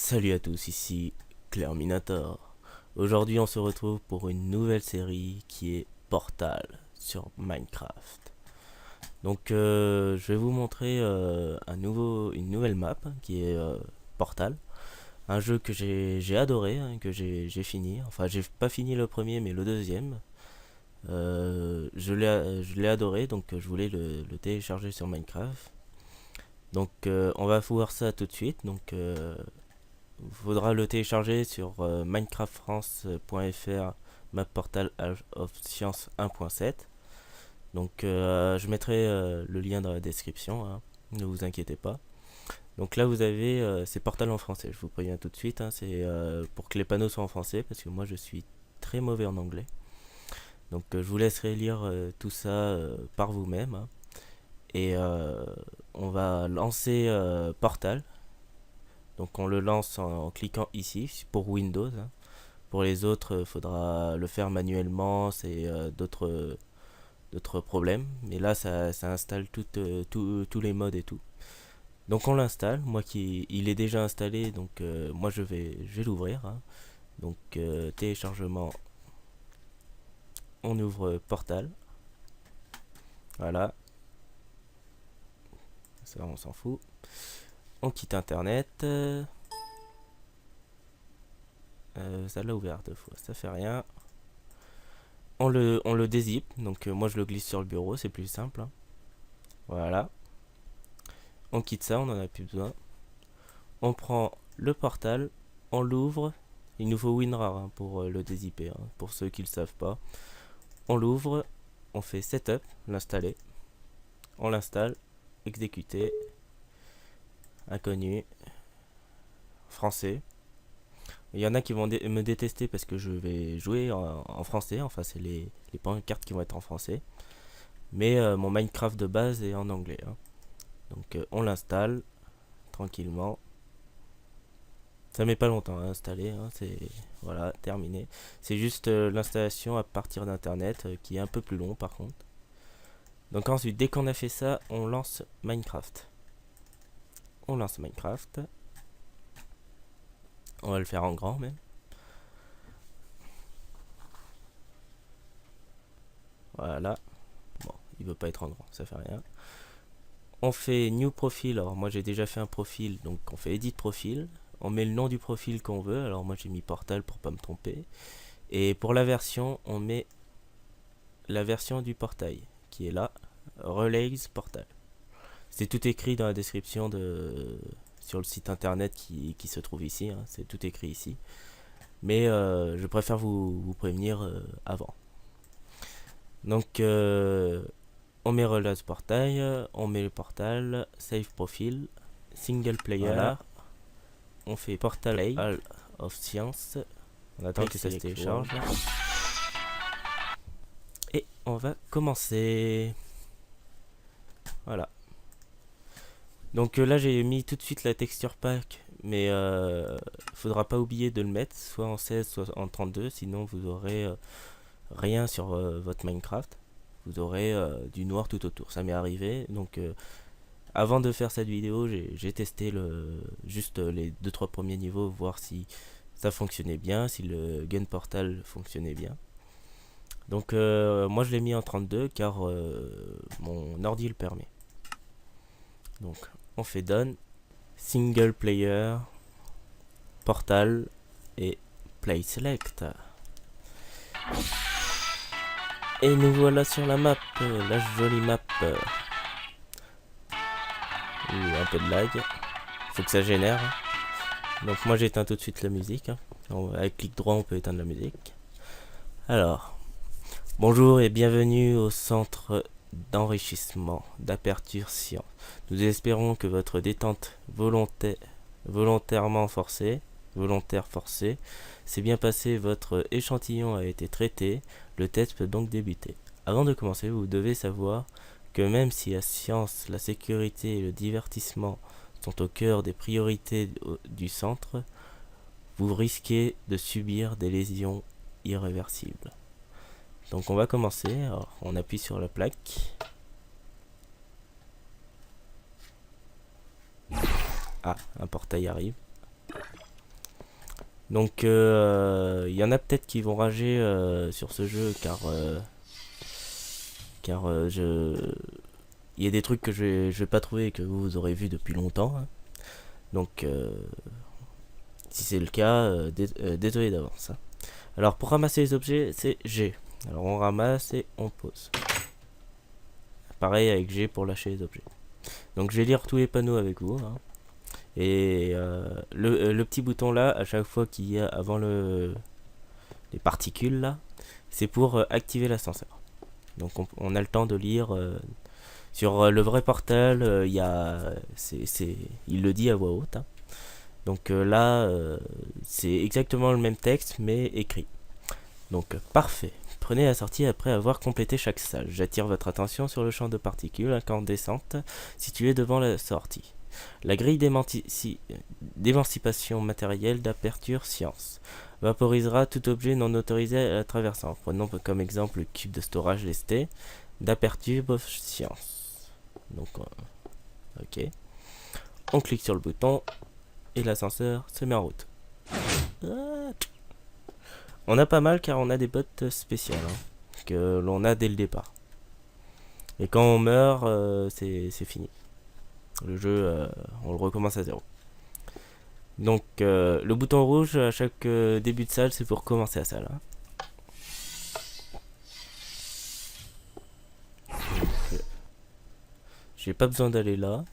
Salut à tous, ici Clairminator. Aujourd'hui on se retrouve pour une nouvelle série qui est Portal sur Minecraft. Donc je vais vous montrer une nouvelle map qui est Portal. Un jeu que j'ai adoré, hein, que j'ai fini. Enfin j'ai pas fini le premier mais le deuxième. Je l'ai adoré donc je voulais le télécharger sur Minecraft. Donc on va voir ça tout de suite. Donc faudra le télécharger sur minecraftfrance.fr map portal of science 1.7. Donc je mettrai le lien dans la description, hein, ne vous inquiétez pas. Donc là vous avez c'est Portal en français, je vous préviens tout de suite, hein, c'est pour que les panneaux soient en français parce que moi je suis très mauvais en anglais. Donc je vous laisserai lire tout ça par vous-même, hein. Et on va lancer Portal. Donc on le lance en cliquant ici pour Windows, hein. Pour les autres, il faudra le faire manuellement, c'est d'autres problèmes. Mais là, ça installe tous les modes et tout. Donc on l'installe. Il est déjà installé, donc moi je vais l'ouvrir, hein. Donc téléchargement, on ouvre Portal. Voilà. Ça, on s'en fout. On quitte Internet. Ça l'a ouvert deux fois, ça fait rien. On le dézip, donc moi je le glisse sur le bureau, c'est plus simple, hein. Voilà. On quitte ça, on en a plus besoin. On prend le portal, on l'ouvre. Il nous faut WinRAR, hein, pour le dézipper, hein, pour ceux qui ne le savent pas. On l'ouvre, on fait Setup, l'installer. On l'installe, exécuter. Inconnu. Français. Il y en a qui vont me détester parce que je vais jouer en français. Enfin, c'est les pancartes qui vont être en français. Mais mon Minecraft de base est en anglais, hein. Donc on l'installe tranquillement. Ça met pas longtemps à installer, hein, c'est voilà, terminé. C'est juste l'installation à partir d'internet qui est un peu plus long par contre. Donc ensuite, dès qu'on a fait ça, on lance Minecraft. On lance Minecraft. On va le faire en grand même. Voilà. Bon, il veut pas être en grand, ça fait rien. On fait New Profile. Alors moi j'ai déjà fait un profil, donc on fait Edit Profil. On met le nom du profil qu'on veut. Alors moi j'ai mis Portal pour pas me tromper. Et pour la version, on met la version du portail qui est là, Relays Portal. C'est tout écrit dans la description sur le site internet qui se trouve ici, hein. C'est tout écrit ici. Mais je préfère vous prévenir avant. Donc on met Relays Portail, on met le portal, Save Profile, Single Player. Voilà. On fait Portal All of Science. On attend que ça se télécharge. Et on va commencer. Voilà. Donc là j'ai mis tout de suite la texture pack, mais faudra pas oublier de le mettre soit en 16 soit en 32, sinon vous aurez rien sur votre Minecraft. Vous aurez du noir tout autour. Ça m'est arrivé, donc avant de faire cette vidéo, j'ai testé juste les 2-3 premiers niveaux, voir si ça fonctionnait bien, si le Gun Portal fonctionnait bien. Donc moi je l'ai mis en 32 car mon ordi le permet. Donc on fait Done, Single Player, Portal et Play Select. Et nous voilà sur la map, la jolie map. Un peu de lag, faut que ça génère. Donc moi j'éteins tout de suite la musique, hein. Avec clic droit on peut éteindre la musique. Alors, bonjour et bienvenue au centre d'enrichissement d'Aperture Science. Nous espérons que votre détente volontaire forcée s'est bien passée, votre échantillon a été traité, le test peut donc débuter. Avant de commencer, vous devez savoir que même si la science, la sécurité et le divertissement sont au cœur des priorités du centre, vous risquez de subir des lésions irréversibles. Donc on va commencer. Alors, on appuie sur la plaque. Ah, un portail arrive. Donc il y en a peut-être qui vont rager sur ce jeu car il y a des trucs que je vais pas trouver et que vous aurez vu depuis longtemps, hein. Donc si c'est le cas, désolé d'avance, hein. Alors pour ramasser les objets, c'est G. Alors on ramasse et on pose. Pareil avec G pour lâcher les objets. Donc je vais lire tous les panneaux avec vous, hein. Et le petit bouton là, à chaque fois qu'il y a avant les particules là, c'est pour activer l'ascenseur. Donc on a le temps de lire. Sur le vrai portal, il le dit à voix haute, hein. Donc là, c'est exactement le même texte, mais écrit. Donc parfait. Prenez la sortie après avoir complété chaque salle. J'attire votre attention sur le champ de particules incandescentes situé devant la sortie. La grille d'émancipation matérielle d'aperture science vaporisera tout objet non autorisé à la traversant. Prenons comme exemple le cube de storage lesté d'aperture science. Donc, ok. On clique sur le bouton et l'ascenseur se met en route. On a pas mal car on a des bottes spéciales, hein, que l'on a dès le départ. Et quand on meurt, c'est fini. Le jeu, on le recommence à zéro. Donc le bouton rouge à chaque début de salle, c'est pour commencer la salle, hein. J'ai pas besoin d'aller là.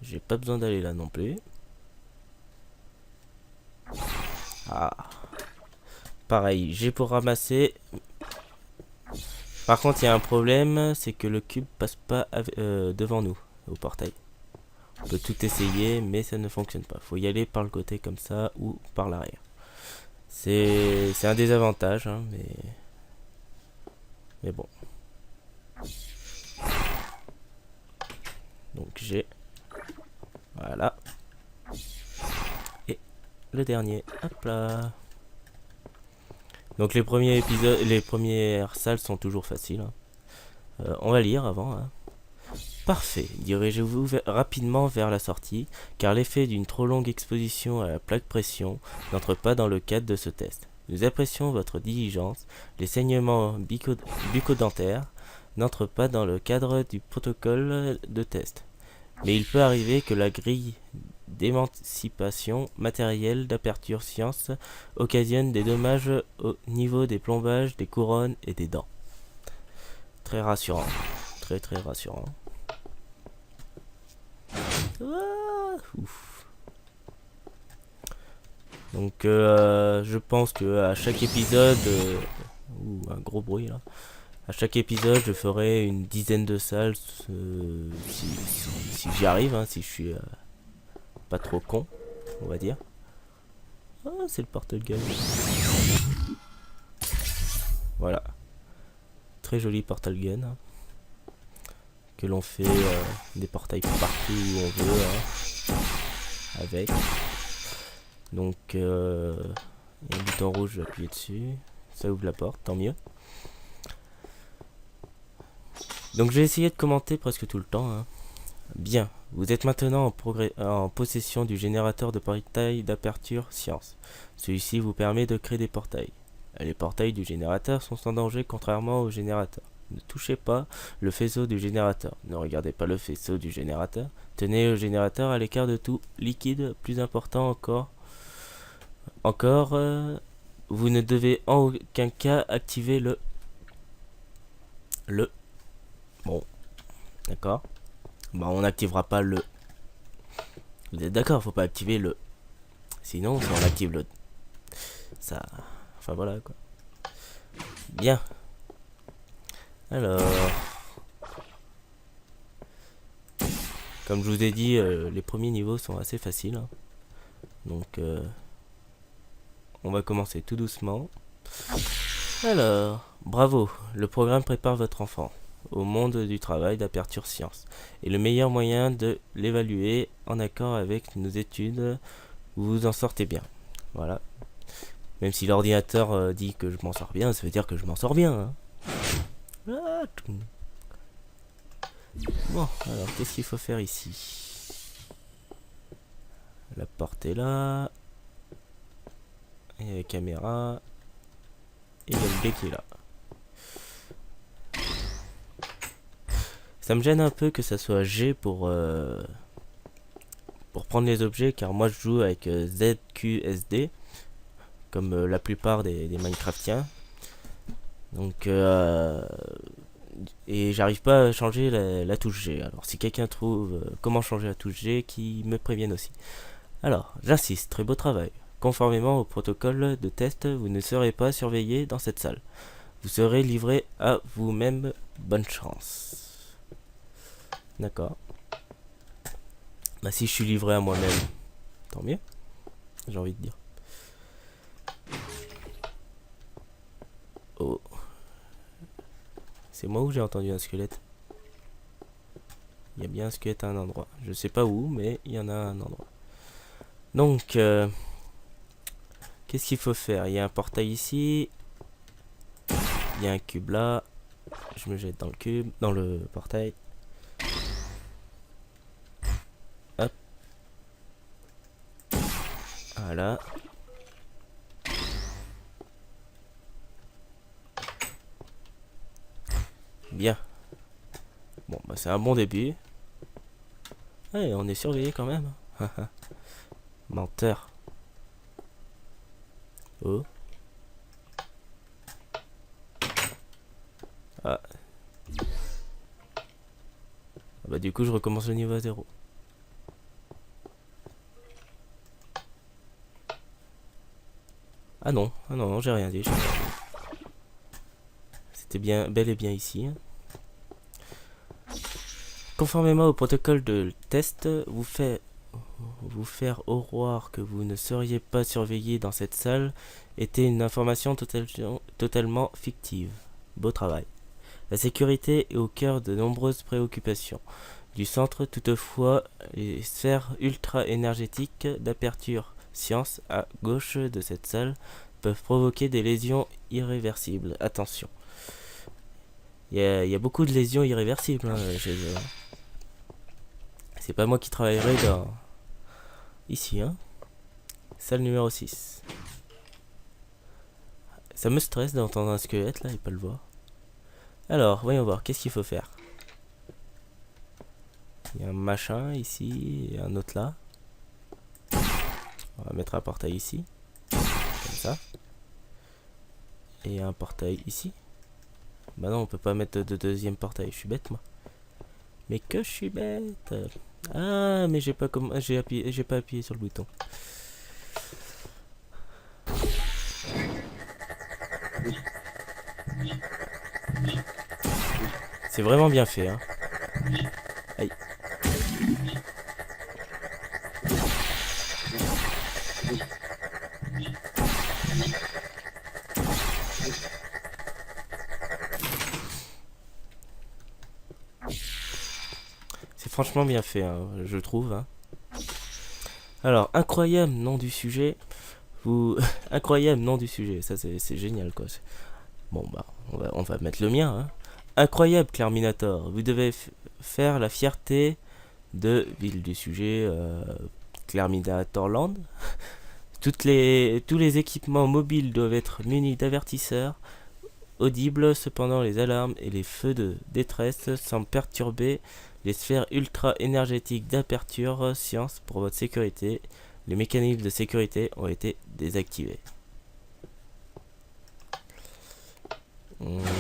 J'ai pas besoin d'aller là non plus. Ah. Pareil, j'ai pour ramasser. Par contre, il y a un problème, c'est que le cube passe pas devant nous, au portail. On peut tout essayer, mais ça ne fonctionne pas. Faut y aller par le côté comme ça ou par l'arrière. C'est un désavantage, hein, mais bon. Donc j'ai, voilà, et le dernier, hop là. Donc les premiers épisodes, les premières salles sont toujours faciles, hein. On va lire avant, hein. Parfait, dirigez-vous rapidement vers la sortie, car l'effet d'une trop longue exposition à la plaque pression n'entre pas dans le cadre de ce test. Nous apprécions votre diligence, les saignements bucco-dentaires n'entrent pas dans le cadre du protocole de test. Mais il peut arriver que la grille d'émancipation matérielle d'aperture science occasionne des dommages au niveau des plombages, des couronnes et des dents. Très rassurant, très rassurant. Ouf. Donc je pense que à chaque épisode, un gros bruit là. À chaque épisode, je ferai une dizaine de salles si j'y arrive, hein, si je suis pas trop con, on va dire. Ah, c'est le portal gun. Voilà. Très joli portal gun, hein, que l'on fait des portails partout où on veut, hein, avec. Donc, il y a un bouton rouge, je vais appuyer dessus. Ça ouvre la porte, tant mieux. Donc, j'ai essayé de commenter presque tout le temps, hein. Bien, vous êtes maintenant en possession du générateur de portail d'aperture science. Celui-ci vous permet de créer des portails. Les portails du générateur sont sans danger contrairement au générateur. Ne touchez pas le faisceau du générateur. Ne regardez pas le faisceau du générateur. Tenez le générateur à l'écart de tout liquide. Plus important encore, vous ne devez en aucun cas activer le. Bon, d'accord. Bah, on n'activera pas le. Vous êtes d'accord, faut pas activer le. Sinon, si on active le. Ça. Enfin voilà quoi. Bien. Alors. Comme je vous ai dit, les premiers niveaux sont assez faciles, hein. Donc, on va commencer tout doucement. Alors, bravo, le programme prépare votre enfant au monde du travail d'aperture science. Et le meilleur moyen de l'évaluer en accord avec nos études, vous vous en sortez bien. Voilà. Même si l'ordinateur dit que je m'en sors bien, ça veut dire que je m'en sors bien, hein. Bon, alors qu'est-ce qu'il faut faire ici? La porte est là. Il y a la caméra. Et il y a le dé qui est là. Ça me gêne un peu que ça soit G pour prendre les objets, car moi je joue avec ZQSD, comme la plupart des Minecraftiens. Donc, et j'arrive pas à changer la touche G. Alors, si quelqu'un trouve comment changer la touche G, qui me prévienne aussi. Alors, j'insiste, très beau travail. Conformément au protocole de test, vous ne serez pas surveillé dans cette salle. Vous serez livré à vous-même. Bonne chance. D'accord. Bah si je suis livré à moi-même, tant mieux. J'ai envie de dire. Oh. C'est moi où j'ai entendu un squelette? Il y a bien un squelette à un endroit. Je sais pas où, mais il y en a un endroit. Donc, qu'est-ce qu'il faut faire? Il y a un portail ici. Il y a un cube là. Je me jette dans le cube, dans le portail. Hop. Voilà. Bien. Bon, bah c'est un bon début. Ouais, on est surveillé quand même. Menteur. Oh. Ah. Bah du coup je recommence le niveau à 0. Ah non, j'ai rien dit. C'était bien, bel et bien ici. Conformément au protocole de test, vous faire au roi que vous ne seriez pas surveillé dans cette salle était une information totalement fictive. Beau travail. La sécurité est au cœur de nombreuses préoccupations du centre. Toutefois, les sphères ultra-énergétiques d'aperture science à gauche de cette salle peuvent provoquer des lésions irréversibles. Attention. Il y a beaucoup de lésions irréversibles chez eux. C'est pas moi qui travaillerai dans... Ici, hein. Salle numéro 6. Ça me stresse d'entendre un squelette là et pas le voir. Alors, voyons voir, qu'est-ce qu'il faut faire? Il y a un machin ici et un autre là. On va mettre un portail ici. Comme ça. Et un portail ici. Bah non, on peut pas mettre de deuxième portail, je suis bête moi. Mais que je suis bête. Ah, mais j'ai pas appuyé sur le bouton. C'est vraiment bien fait, hein. Aïe. C'est franchement bien fait, hein, je trouve. Hein. Alors, incroyable nom du sujet. Incroyable nom du sujet, ça c'est génial quoi. Bon bah, on va mettre le mien. Hein. Incroyable Clarminator, vous devez faire la fierté de ville du sujet Clarminatorland. Tous les équipements mobiles doivent être munis d'avertisseurs audibles. Cependant, les alarmes et les feux de détresse semblent perturber les sphères ultra-énergétiques d'aperture science. Pour votre sécurité, les mécanismes de sécurité ont été désactivés.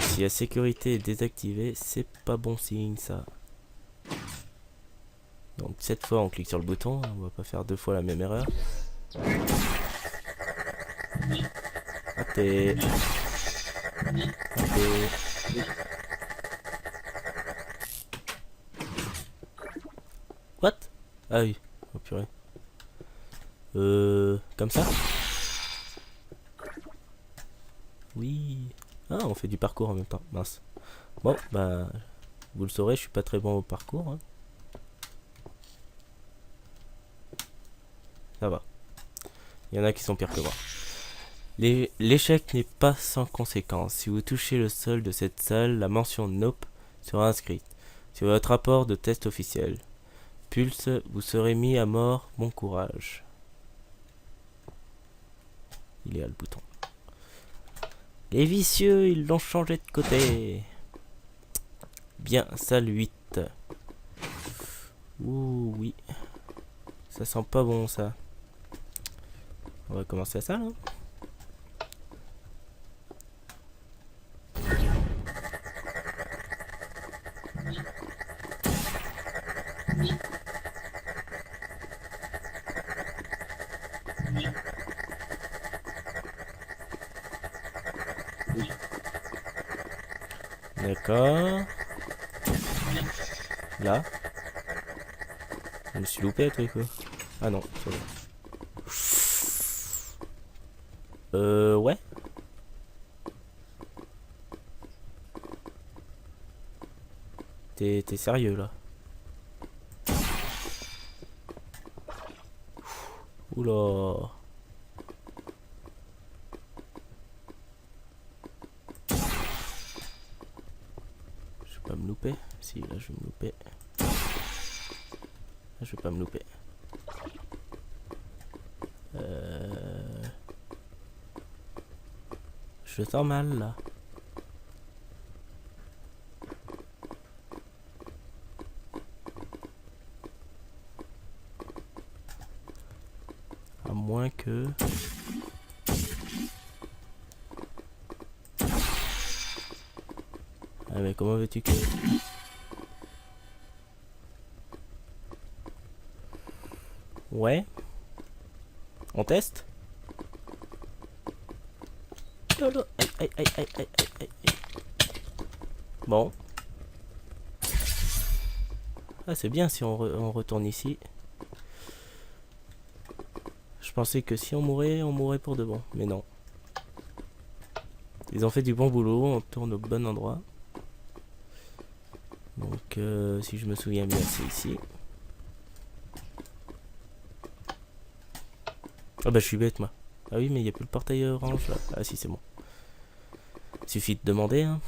Si la sécurité est désactivée, c'est pas bon signe ça. Donc cette fois on clique sur le bouton, on va pas faire deux fois la même erreur. Raté. Raté. What? Ah oui, oh purée. Comme ça? Oui. Ah, on fait du parcours en même temps, mince. Bon, bah, vous le saurez, je suis pas très bon au parcours. Hein. Ça va. Il y en a qui sont pires que moi. L'échec n'est pas sans conséquence. Si vous touchez le sol de cette salle, la mention Nope sera inscrite sur votre rapport de test officiel. Pulse, vous serez mis à mort. Bon courage. Il est là le bouton. Les vicieux, ils l'ont changé de côté. Bien, salle 8. Ouh, oui. Ça sent pas bon, ça. On va commencer à ça, là. D'accord. Là. Je me suis loupé le truc, quoi. Ah non, c'est bon. Ouais. T'es sérieux, là? Oula. Je vais pas me louper. Si, là, je vais me louper. Là, je vais pas me louper. Je le sens mal, là. À moins que... Ah mais comment veux-tu que... Ouais. On teste? Oh là. Aïe, aïe, aïe, aïe, aïe, aïe, aïe. Bon. Ah c'est bien si on retourne ici. Je pensais que si on mourrait pour de bon. Mais non. Ils ont fait du bon boulot, on tourne au bon endroit. Donc si je me souviens bien c'est ici. Ah bah je suis bête moi. Ah oui mais il n'y a plus le portail orange là. Ah si c'est bon. Suffit de demander hein.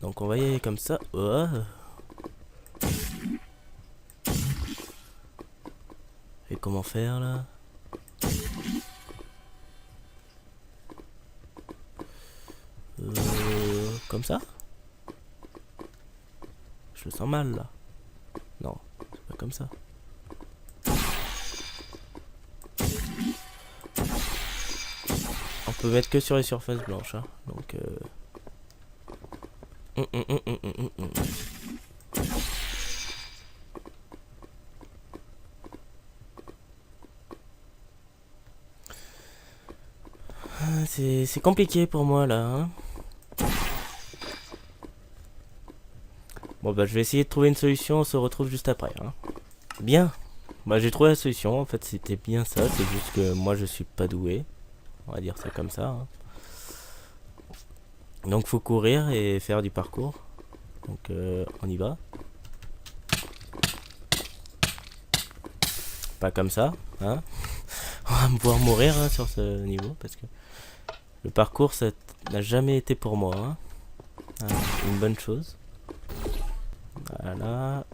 Donc on va y aller comme ça. Oh. Et comment faire là? Comme ça? Je le sens mal là. Non, c'est pas comme ça. On peut mettre que sur les surfaces blanches hein. Donc c'est compliqué pour moi là hein. Bon bah je vais essayer de trouver une solution, on se retrouve juste après hein. Bien. Bah j'ai trouvé la solution, en fait c'était bien ça, c'est juste que moi je suis pas doué. On va dire ça comme ça hein. Donc faut courir et faire du parcours. Donc on y va. Pas comme ça hein. On va me voir mourir hein, sur ce niveau parce que le parcours ça n'a jamais été pour moi hein. Une bonne chose. Voilà.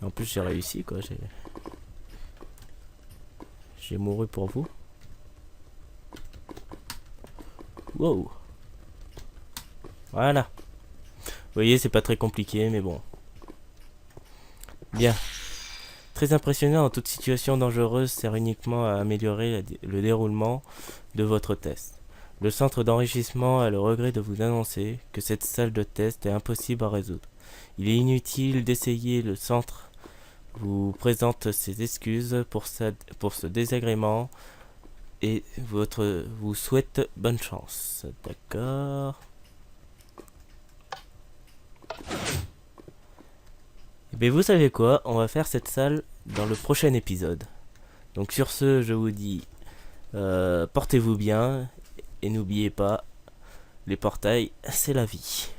En plus j'ai réussi quoi, j'ai mouru pour vous. Wow. Voilà. Vous voyez c'est pas très compliqué mais bon. Bien. Très impressionnant en toute situation dangereuse sert uniquement à améliorer le déroulement de votre test. Le centre d'enrichissement a le regret de vous annoncer que cette salle de test est impossible à résoudre. Il est inutile d'essayer, le centre vous présente ses excuses pour ce désagrément et vous souhaite bonne chance. D'accord. Et bien vous savez quoi, on va faire cette salle dans le prochain épisode. Donc sur ce, je vous dis, portez-vous bien et n'oubliez pas, les portails, c'est la vie.